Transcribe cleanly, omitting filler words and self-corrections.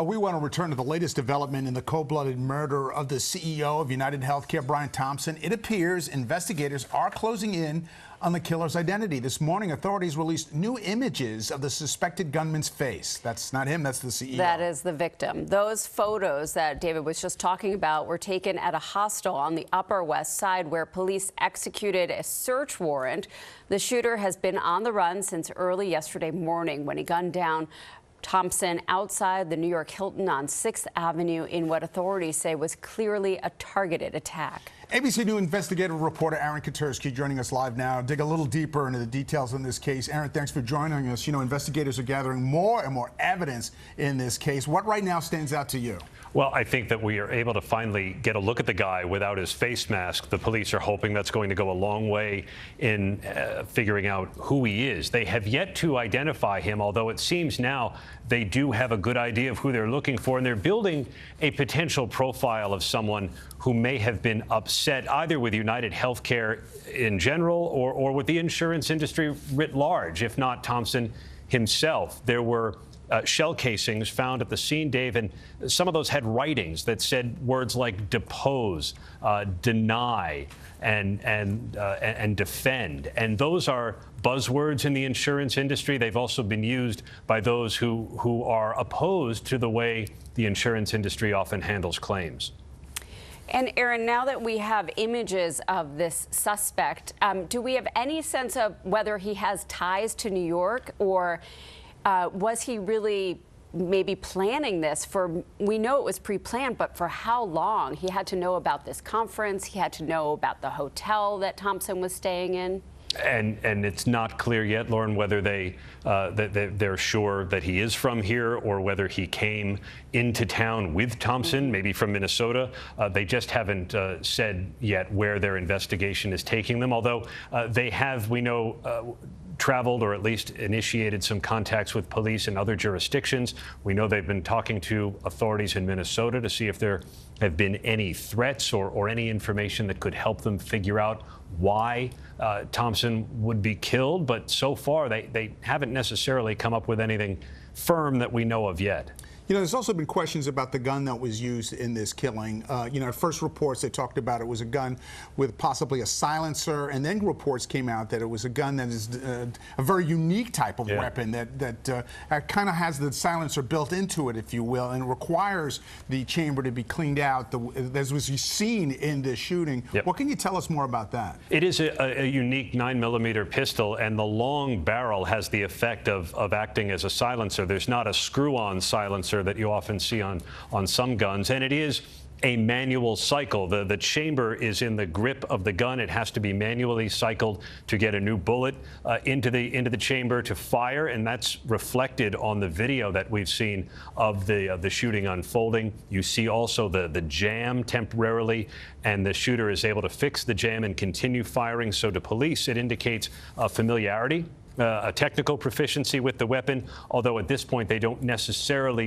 We want to return to the latest development in the cold-blooded murder of the CEO of United Healthcare, Brian Thompson. It appears investigators are closing in on the killer's identity. This morning, authorities released new images of the suspected gunman's face. That's not him, that's the CEO. That is the victim. Those photos that David was just talking about were taken at a hostel on the Upper West Side where police executed a search warrant. The shooter has been on the run since early yesterday morning when he gunned down Thompson outside the New York Hilton on 6th Avenue in what authorities say was clearly a targeted attack. ABC News investigative reporter Aaron Katersky joining us live now. Dig a little deeper into the details in this case. Aaron, thanks for joining us. You know, investigators are gathering more and more evidence in this case. What right now stands out to you? Well, I think that we are able to finally get a look at the guy without his face mask. The police are hoping that's going to go a long way in figuring out who he is. They have yet to identify him, although it seems now they do have a good idea of who they're looking for, and they're building a potential profile of someone who may have been upset either with United Healthcare in general or with the insurance industry writ large, if not Thompson himself. There were shell casings found at the scene, Dave, and some of those had writings that said words like depose, deny, and defend. And those are buzzwords in the insurance industry. They've also been used by those who are opposed to the way the insurance industry often handles claims. And Aaron, now that we have images of this suspect, do we have any sense of whether he has ties to New York, or was he really maybe planning this for, we know it was pre-planned, but for how long? He had to know about this conference. He had to know about the hotel that Thompson was staying in. And it's not clear yet, Lauren, whether they're sure that he is from here or whether he came into town with Thompson, maybe from Minnesota. They just haven't said yet where their investigation is taking them, although they have, we know, traveled or at least initiated some contacts with police in other jurisdictions. We know they've been talking to authorities in Minnesota to see if there have been any threats or any information that could help them figure out why Thompson would be killed. But so far, they haven't necessarily come up with anything firm that we know of yet. You know, there's also been questions about the gun that was used in this killing. You know, at first reports, they talked about it was a gun with possibly a silencer, and then reports came out that it was a gun that is a very unique type of weapon that kind of has the silencer built into it, if you will, and requires the chamber to be cleaned out, as was seen in this shooting. Yep. What can you tell us more about that? It is a unique 9mm pistol, and the long barrel has the effect of acting as a silencer. There's not a screw-on silencer that you often see on some guns, and it is a manual cycle. The chamber is in the grip of the gun. It has to be manually cycled to get a new bullet into the chamber to fire, and that's reflected on the video that we've seen of the shooting unfolding. You see also the jam temporarily, and the shooter is able to fix the jam and continue firing. So to police, it indicates familiarity, a technical proficiency with the weapon, although at this point they don't necessarily